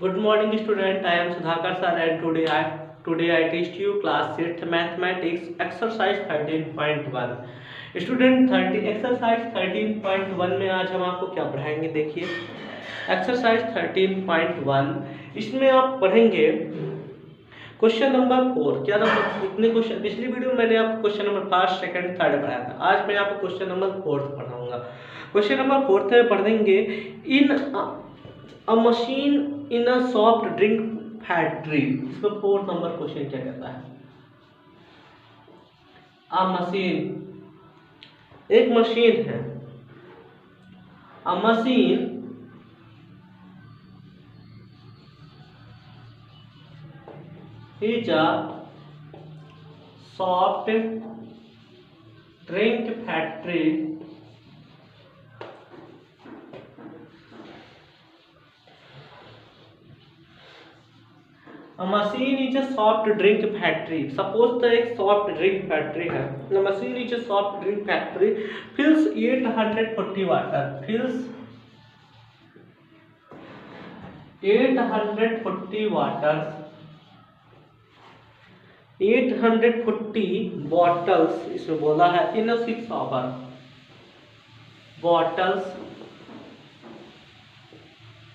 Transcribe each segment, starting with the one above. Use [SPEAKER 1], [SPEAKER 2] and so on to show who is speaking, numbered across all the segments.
[SPEAKER 1] Good morning, student. I am Sudhakar sir, and today I teach you class 6th mathematics exercise 13.1. Student 30 exercise 13.1 में आज हम आपको क्या पढ़ाएंगे, देखिए एक्सरसाइज 13.1। इसमें आप पढ़ेंगे क्वेश्चन नंबर 4। क्या नंबर इतने क्वेश्चन पिछली वीडियो में मैंने आपको क्वेश्चन नंबर 5, सेकंड, थर्ड पढ़ाया था। आज मैं आपको क्वेश्चन नंबर 4 पढ़ाऊंगा। क्वेश्चन नंबर 4 में पढ़ेंगे in a machine in a soft drink factory. इसमें 4 नंबर क्वेश्चन क्या कहता है, अ मशीन, एक मशीन है, a machine is a soft drink factory machine is a soft drink factory. Suppose तो एक सॉफ्ट ड्रिंक फैक्ट्री है। Machine is a soft drink factory fills 840 water, fills 840 water, 840 bottles इसमें बोला है in 6 hour, bottles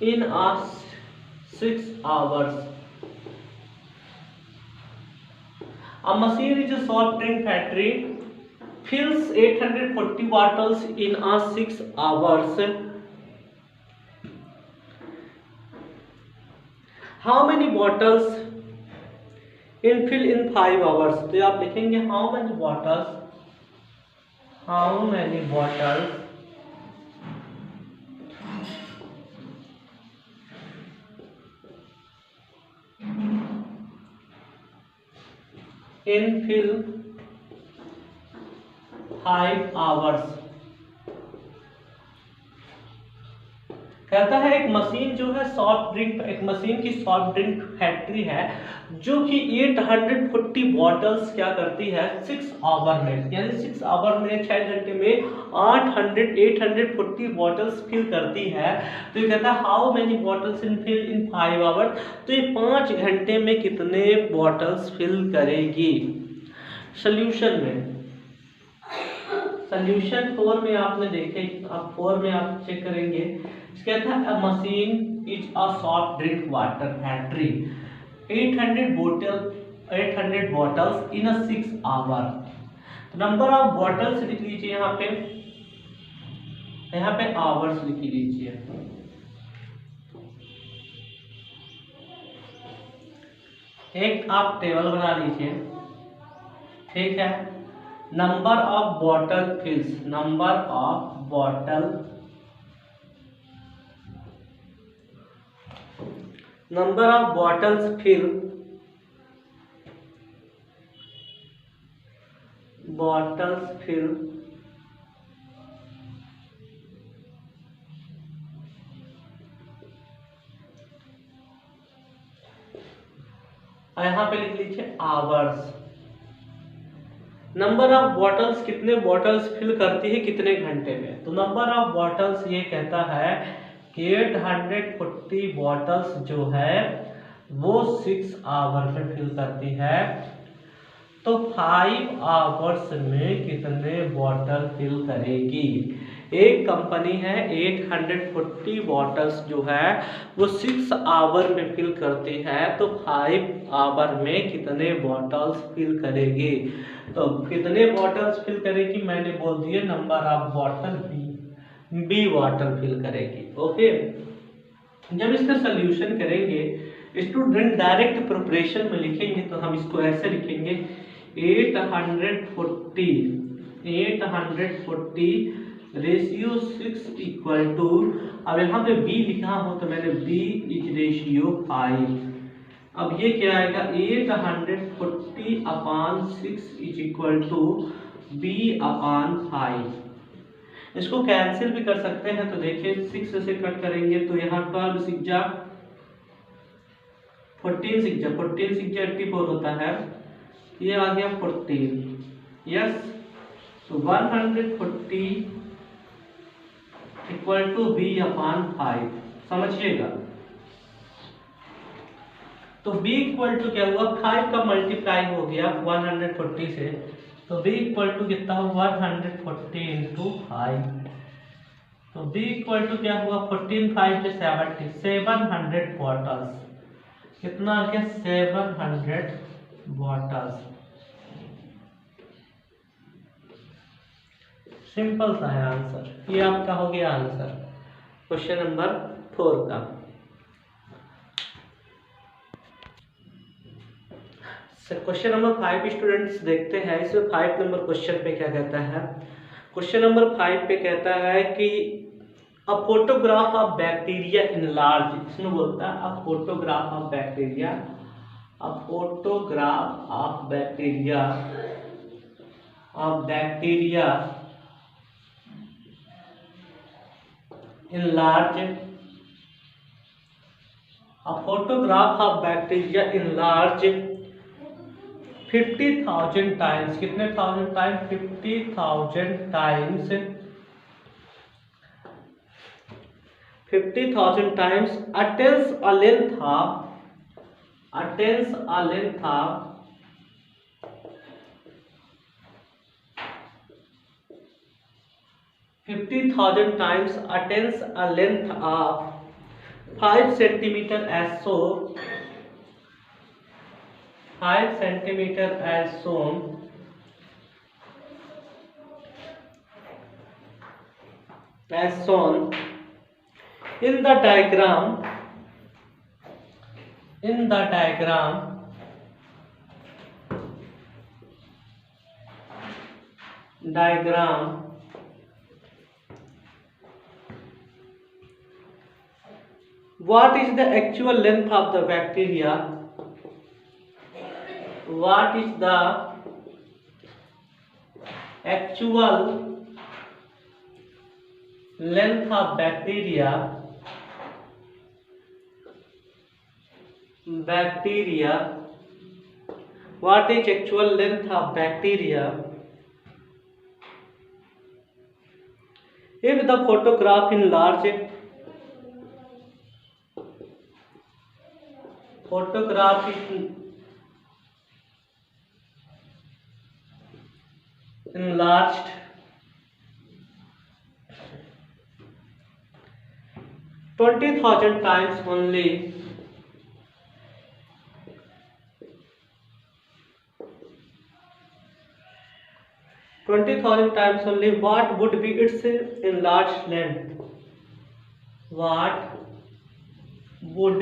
[SPEAKER 1] in 6 hours. A machine is a soft drink factory fills 840 bottles in 6 hours. How many bottles in fill in 5 hours? तो आप लिखेंगे how many bottles in fill 5 hours। कहता है एक machine जो है सॉफ्ट ड्रिंक, एक machine की सॉफ्ट ड्रिंक फैक्ट्री है जो कि 840 बॉटल्स क्या करती है 6 आवर में, यानी 6 आवर में 6 घंटे में 840 बॉटल्स फिल करती है। तो ये कहता है how many bottles in fill in 5 hour, तो ये 5 घंटे में कितने बॉटल्स फिल करेगी। सोल्यूशन में, सोल्यूशन 4 में आपने देखे, आप 4 में आप चेक करेंगे। कहता है a machine is a soft drink water factory 800 bottles in 6 hour. Number of bottles लिख लीजिए, यहाँ पे आवर्स लिख लीजिए। एक आप टेबल बना लीजिए, ठीक है। Number of bottle fills, number of bottle, number of bottles fill, bottles fill यहां पे लिख लीजिए आवर्स। नंबर ऑफ बॉटल्स, कितने बॉटल्स फिल करती है कितने घंटे में, तो नंबर ऑफ बॉटल्स ये कहता है कि 840 बॉटल्स जो है वो 6 आवर में फिल करती है। तो 5 आवर्स में कितने बॉटल फिल करेगी। एक कंपनी है 840 बॉटल्स जो है वो 6 आवर में फिल करती है, तो 5 आवर में कितने बॉटल्स फिल करेगी। तो कितने बॉटल्स फिल करेगी मैंने बोल दिया, number of bottle B bottle fill करेगी। ओके, जब इसका सोल्यूशन करेंगे स्टूडेंट डायरेक्ट प्रिपरेशन में लिखेंगे तो हम इसको ऐसे लिखेंगे 840 रेशियो 6 इक्वल टू, अब यहाँ पे b लिखा हो तो मैंने b इज रेशियो 5। अब ये क्या आएगा 840 upon 6 is equal to b upon 5। इसको कैंसिल भी कर सकते हैं, तो देखिए 6 से कट करेंगे तो यहाँ 12 6 जा 14 6 जा 84 होता है, ये आ गया 14। यस, तो 140 इक्वल टू b अपॉन 5। समझिएगा, तो b इक्वल टू क्या हुआ, 5 का मल्टीप्लाई हो गया 140 से, तो b इक्वल टू कितना हुआ 140 इंटू 5, तो b इक्वल टू क्या हुआ 14 5 से 70, 700 बॉटल्स, कितना आ गया 700 बॉटल्स। सिंपल सा है आंसर, ये आपका हो गया आंसर क्वेश्चन नंबर 4 का। क्वेश्चन नंबर 5 स्टूडेंट्स देखते हैं, इसमें 5 नंबर क्वेश्चन पे क्या कहता है। क्वेश्चन नंबर 5 पे कहता है कि a photograph of bacteria in large, इसमें बोलता है a photograph of bacteria, a photograph of bacteria, of bacteria in large, a photograph of bacteria in large 50,000 times, कितने thousand time 50,000 times, 50,000 times attains a length of 50,000 times attains a length of 5 centimeter as shown, 5 centimeter as shown in the diagram, what is the actual length of the bacteria, what is the actual length of bacteria, what is actual length of bacteria if the photograph in large, photograph is enlarged $20,000 times only, what would be its enlarged length, what would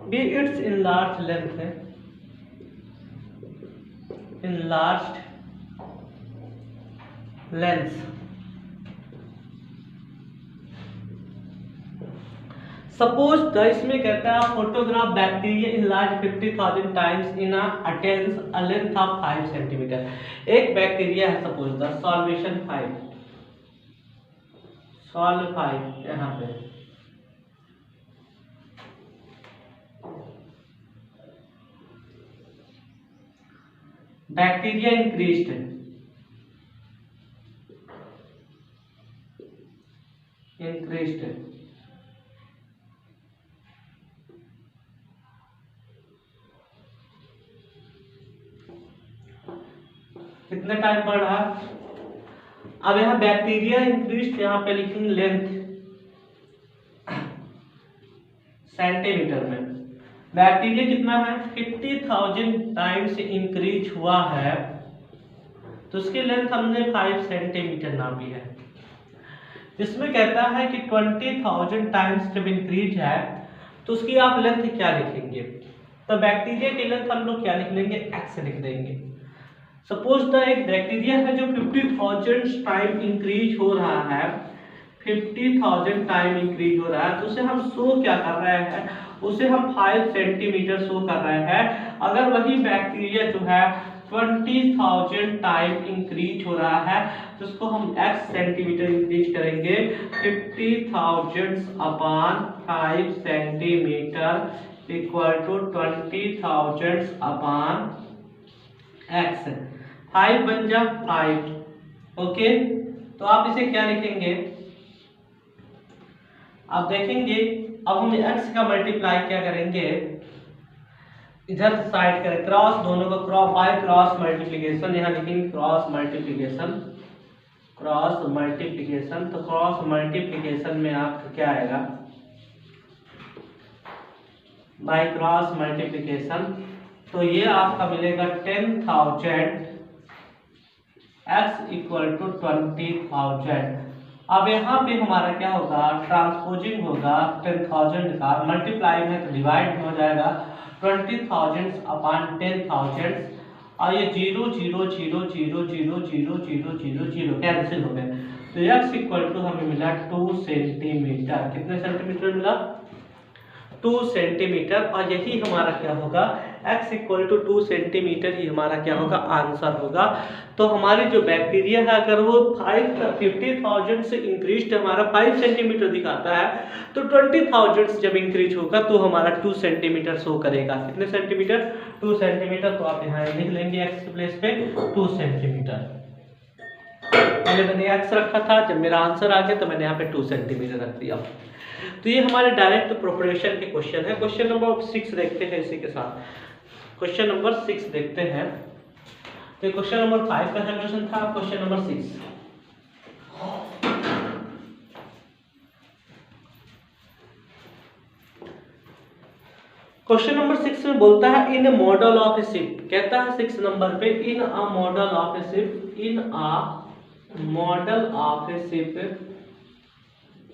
[SPEAKER 1] be its enlarged length, enlarged length। Suppose the, इसमें कहता है photograph bacteria in large 50,000 times in attains a length of 5 centimetre. एक bacteria है suppose the, solvation 5, solve 5, यहाँ पे bacteria increased, कितने time बढ़ रहा। अब यहाँ बैक्टीरिया इंक्रीज, यहाँ पे लिखेंगे लेंथ सेंटीमीटर में। बैक्टीरिया कितना है 50,000 टाइम्स इंक्रीज हुआ है, तो उसकी लेंथ हमने 5 सेंटीमीटर नापी है। इसमें कहता है कि 20,000 टाइम्स जब इंक्रीज है तो उसकी आप लेंथ क्या लिखेंगे, तो बैक्टीरिया की लेंथ हम लोग क्या लिख लेंगे, एक्स लिख देंगे। सपोज द एक बैक्टीरिया है जो 50,000 टाइम इंक्रीज हो रहा है, 50,000 टाइम इंक्रीज हो रहा है, तो उसे हम शो क्या कर रहे हैं, उसे हम 5 सेंटीमीटर शो कर रहे हैं। अगर वही बैक्टीरिया जो है 20,000 टाइम इंक्रीज हो रहा है तो उसको हम x सेंटीमीटर इंक्रीज करेंगे, 50,000 upon 5 centimetre equal to 20,000 upon x, 5 बन जा 5। ओके, तो आप इसे क्या लिखेंगे, अब देखेंगे, अब हम x का मल्टीप्लाई क्या करेंगे, इधर साइड करें, क्रॉस, दोनों का क्रॉस बाय क्रॉस मल्टीप्लिकेशन, यहाँ लिखेंगे क्रॉस मल्टीप्लिकेशन, क्रॉस मल्टीप्लिकेशन। तो क्रॉस मल्टीप्लिकेशन में आपका क्या आएगा, बाय क्रॉस मल्टीप्लिकेशन, तो ये आपका मिलेगा 10,000 x इक्वल टू 20,000। अब यहाँ पे हमारा क्या होगा, ट्रांसपोजिंग होगा, 10,000 का मल्टीप्लाई में तो डिवाइड हो जाएगा 20,000 अपॉन 10,000, और ये 0 0 0 0 0 0 0 0 0 कैंसिल हो गए। तो x इक्वल टू हमें मिला 2 सेंटीमीटर। कितने सेंटीमीटर मिला, 2 सेंटीमीटर। और यही हमारा क्या होगा, x इक्वल टू 2 सेंटीमीटर ही हमारा क्या होगा, आंसर होगा। तो हमारी जो बैक्टीरिया है अगर वो 50,000 से इंक्रीज हमारा 5 सेंटीमीटर दिखाता है, तो 20,000 जब इंक्रीज होगा तो हमारा 2 सेंटीमीटर शो करेगा। कितने सेंटीमीटर, 2 सेंटीमीटर। तो आप यहाँ लिख लेंगे x के प्लेस पे 2 सेंटीमीटर। पहले मैंने x रखा था, जब मेरा आंसर आ गया तो मैंने यहाँ पे 2 सेंटीमीटर रख दिया। तो ये हमारे डायरेक्ट प्रोपोर्शन के क्वेश्चन है। क्वेश्चन नंबर 6 देखते हैं इसी के साथ। क्वेश्चन नंबर 6 देखते हैं। तो क्वेश्चन नंबर 5 का सॉल्यूशन था, क्वेश्चन नंबर 6। क्वेश्चन नंबर 6 में बोलता है in model of a ship, कहता है 6 नंबर पे in a model of a ship, in a model of a ship,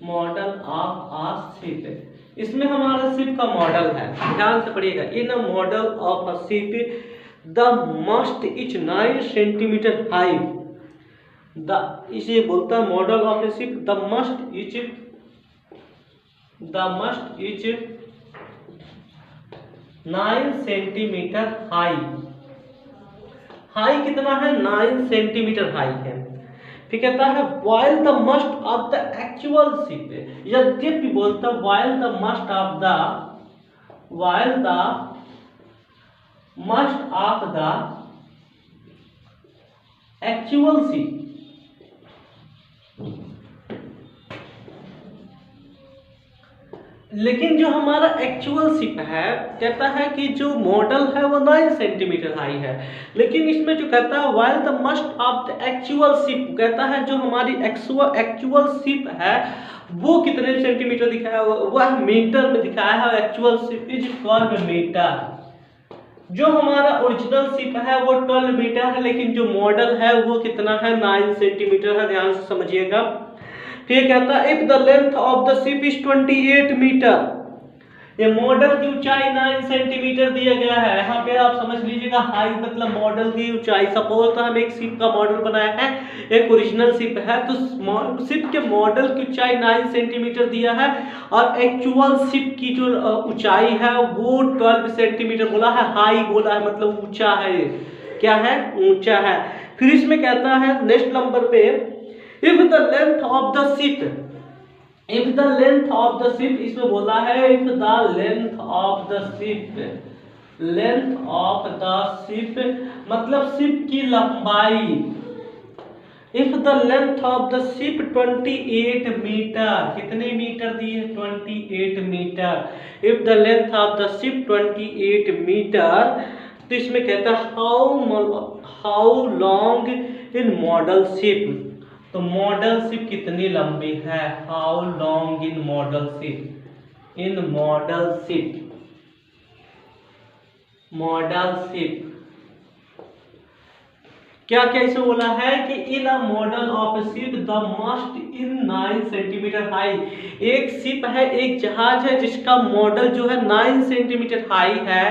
[SPEAKER 1] model of a ship. इसमें हमारा शिप का मॉडल है, ध्यान से पढ़िएगा। In a model of a ship the mast is 9 centimetre high, the इसे बोलता है model of a ship the mast is 9 centimetre high. High कितना है, 9 सेंटीमीटर हाई है। फिर कहता है while the mast of the actual ship, यद्यपि बोलता while the mast of the actual ship, लेकिन जो हमारा एक्चुअल शिप है, कहता है कि जो मॉडल है वो 9 सेंटीमीटर हाई है। लेकिन इसमें जो कहता है while the mast of the actual ship, कहता है जो हमारी एक्चुअल शिप है वो कितने सेंटीमीटर दिखाया, वह मीटर में दिखाया है। Actual ship is 12 metre. जो हमारा ओरिजिनल शिप है वो 12 मीटर है, लेकिन जो मॉडल है वो कितना है, 9 सेंटीमीटर है। ध्यान से समझिएगा। फिर कहता है if the length of the ship is 28 metre, ये मॉडल की ऊंचाई 9 सेंटीमीटर दिया गया है। यहाँ पे आप समझ लीजिएगा हाई मतलब मॉडल की ऊंचाई। सपोज तो हम एक शिप का मॉडल बनाया है, एक ओरिजिनल शिप है, तो शिप के मॉडल की ऊंचाई 9 सेंटीमीटर दिया है और एक्चुअल शिप की जो ऊंचाई है वो 12 सेंटीमीटर बोला है। हाई बोला है मतलब ऊंचा है। क्या है, ऊंचा है। फिर इसमें कहता है नेक्स्ट नंबर पे if the length of the ship, if the length of the ship, इसमें बोला है if the length of the ship, length of the ship मतलब शिप की लंबाई। If the length of the ship 28 metre, कितने metre दिए, 28 metre. If the length of the ship 28 metre, तो इसमें कहता है how long in model ship, तो मॉडल शिप कितनी लंबी है। How long in model ship, in model ship, model ship क्या क्या इसे बोला है कि in a model of ship the mast in 9 centimetre high. एक शिप है, एक जहाज है जिसका मॉडल जो है 9 सेंटीमीटर हाई है।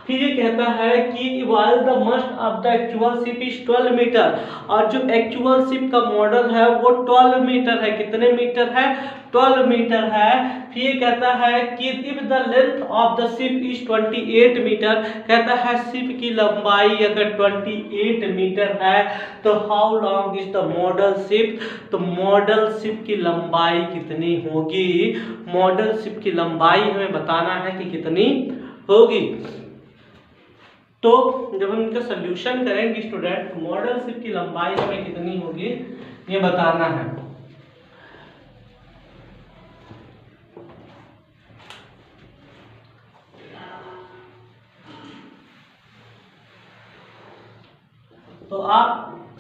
[SPEAKER 1] फिर ये कहता है कि while the mast of the actual ship is 12 metre, और जो एक्चुअल शिप का मॉडल है वो 12 मीटर है। कितने मीटर है, 12 मीटर है। फिर ये कहता है कि if the length of the ship is 28 metre, कहता है शिप की लंबाई अगर 28 मीटर है तो how long is the model ship, तो मॉडल शिप की लंबाई कितनी होगी। मॉडल शिप की लंबाई हमें बताना है कि कितनी होगी। तो जब हम इनका सोल्यूशन करेंगे स्टूडेंट, मॉडल शिप की लंबाई हमें कितनी होगी ये बताना है। तो आप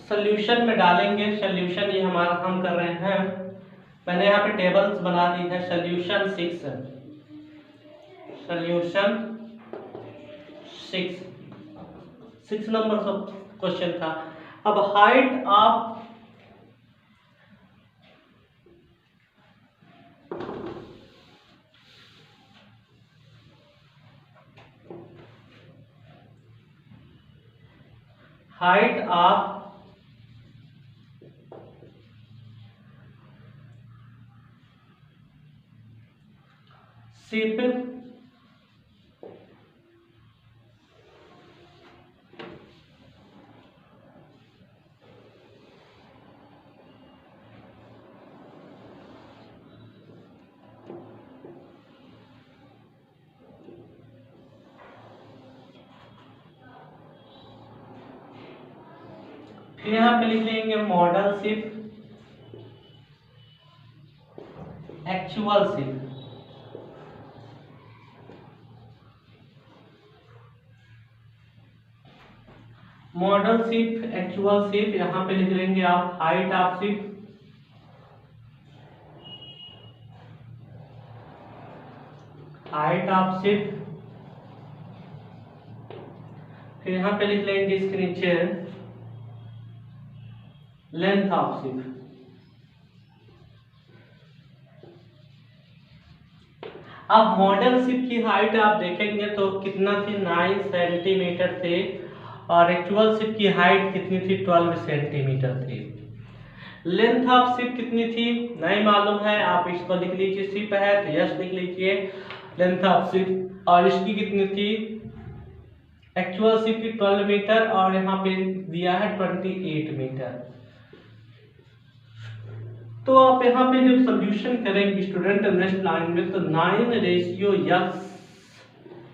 [SPEAKER 1] सोल्यूशन में डालेंगे। सोल्यूशन ये हमारा हम कर रहे हैं, मैंने यहाँ पे टेबल्स बना दी है। सोल्यूशन 6 नंबर सब क्वेश्चन था। अब हाइट ऑफ शिप फिर यहाँ पे लिख लेंगे model ship, actual ship. Model ship, actual ship, यहाँ पे लिख लेंगे आप हाइट ऑफ शिप, फिर यहाँ पे लिख लेंगे इसके नीचे लेंथ ऑफ शिप। अब मॉडल शिप की हाइट आप देखेंगे तो कितना थी, 9 सेंटीमीटर थे, और एक्चुअल शिप की हाइट कितनी थी, 12 सेंटीमीटर थी। लेंथ ऑफ शिप कितनी थी नहीं मालूम है, आप इसको लिख लीजिए, शिप है तो यस लिख लीजिए लेंथ ऑफ शिप, और इसकी कितनी थी, एक्चुअल शिप की 12 मीटर, और यहाँ पे दिया है 28 मीटर। तो आप यहाँ पे जब सोल्यूशन करेंगे स्टूडेंट नेक्स्ट लाइन में, तो 9:यस,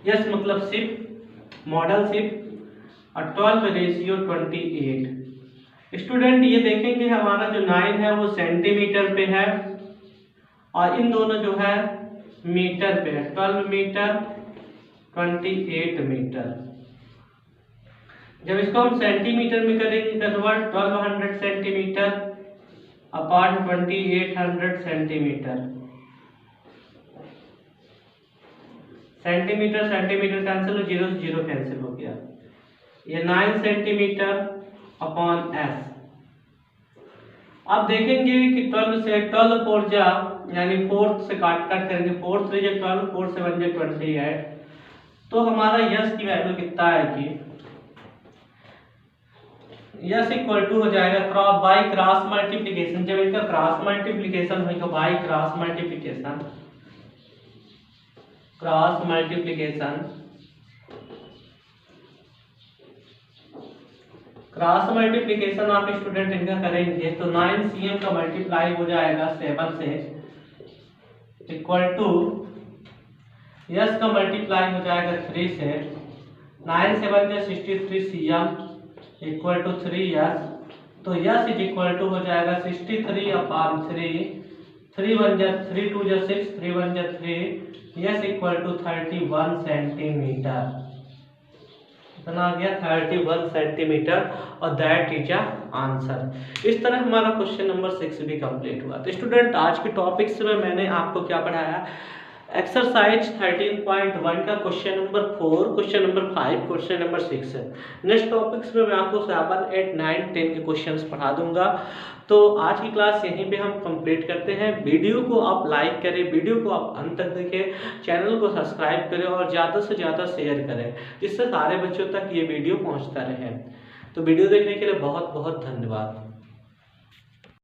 [SPEAKER 1] यस मतलब शिप, मॉडल शिप, और 12:28। स्टूडेंट ये देखेंगे हमारा जो 9 है वो सेंटीमीटर पे है, और इन दोनों जो है मीटर पे है, 12 मीटर 28 मीटर। जब इसको हम सेंटीमीटर में करेंगे convert, 1200 centimetre upon 2800 centimetre, centimetre centimetre cancel, 0 से 0 कैंसिल हो गया, ये 9 सेंटीमीटर अपॉन एस। अब देखेंगे कि 12 से 12 4 जा, यानी 4 से काट करेंगे, 4 3 जा 12, 4 से 1 जा 28, तो हमारा यस की वैल्यू कितना आएगी, यस इक्वल टू हो जाएगा क्रॉस बाई क्रॉस मल्टीप्लिकेशन। जब इनका क्रॉस मल्टीप्लिकेशन होगा, by cross multiplication, cross multiplication, cross multiplication आप स्टूडेंट इनका करेंगे तो 9cm का मल्टीप्लाई हो जाएगा 7 से, इक्वल टू यस का मल्टीप्लाई हो जाएगा 3 से, 9 7 जा 63 cm इक्वल टू 3s, तो यस इज इक्वल टू हो जाएगा 63 अपॉन 3, 3 1 जा 3 2 जा 6, 3 1 जा 3, यस इक्वल टू 31 सेंटीमीटर। इतना आ गया 31 सेंटीमीटर, और दैट इज अ आंसर। इस तरह हमारा क्वेश्चन नंबर 6 भी कंप्लीट हुआ। तो स्टूडेंट आज के टॉपिक्स में मैंने आपको क्या पढ़ाया, एक्सरसाइज 13.1 का question number 4, question number 5, question number 6 है। नेक्स्ट टॉपिक्स में मैं आपको 7 8 9 10 के क्वेश्चंस पढ़ा दूंगा। तो आज की क्लास यहीं पे हम कंप्लीट करते हैं। वीडियो को आप लाइक करें, वीडियो को आप अंत तक देखें, चैनल को सब्सक्राइब करें और ज़्यादा से ज़्यादा शेयर करें, जिससे सारे बच्चों तक ये वीडियो पहुँचता रहे। तो वीडियो देखने के लिए बहुत बहुत धन्यवाद।